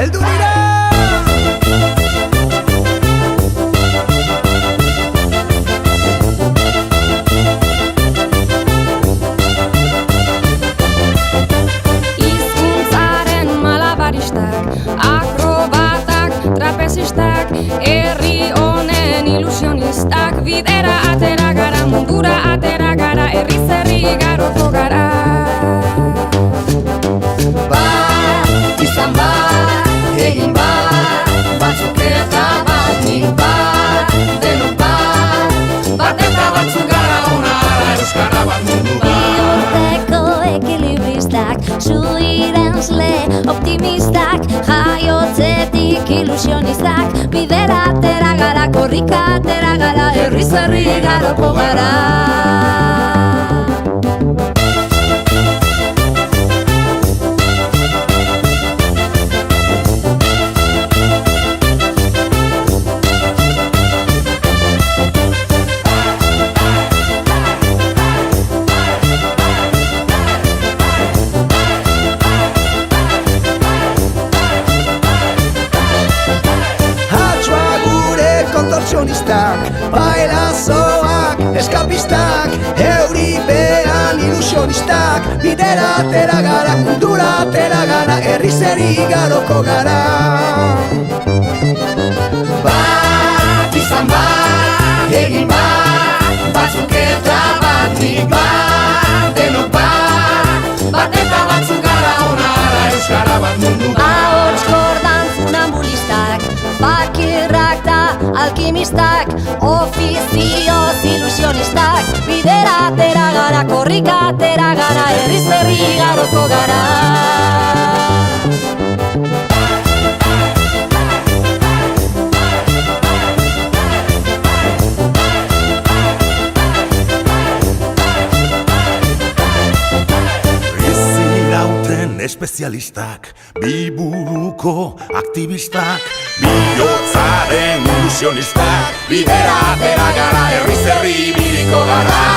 heldu dira. Hizkuntzaren malabaristak, akrobatak, trapezistak, herri honen ilusionistak, bidera atera gara, mundura atera gara, herriz herri igaroko gara. Bat, izan bat, egin bat, batzuk eta bat, nik bat, denok bat, bat eta batzuk gara ona ara, euskara bat mundu bat. Bihurteko ekilibristak, zuirensle optimistak, jaiotzetik ilusionistak, bidera atera gara, korrika atera gara, herriz herri igaroko gara. Bailazoak, eskapistak, euripean ilusionistak, bidera atera gara, mundura atera gara, herriz herri igaroko gara. Bat, izan bat, egin bat, batzuk eta bat, nik bat, denok bat, bat eta batzuk gara ona ara, euskara bat mundu bat. Ahots kordan funambulistak, bakirrak da alkimistak, ofizioz ilusionistak, bidera atera gara, korrika atera gara, herriz herri igaroko gara. Espezialistak, biburuko aktivistak, bihotzaren ilusionistak, Bidera atera gara, herriz herri ibiliko gara.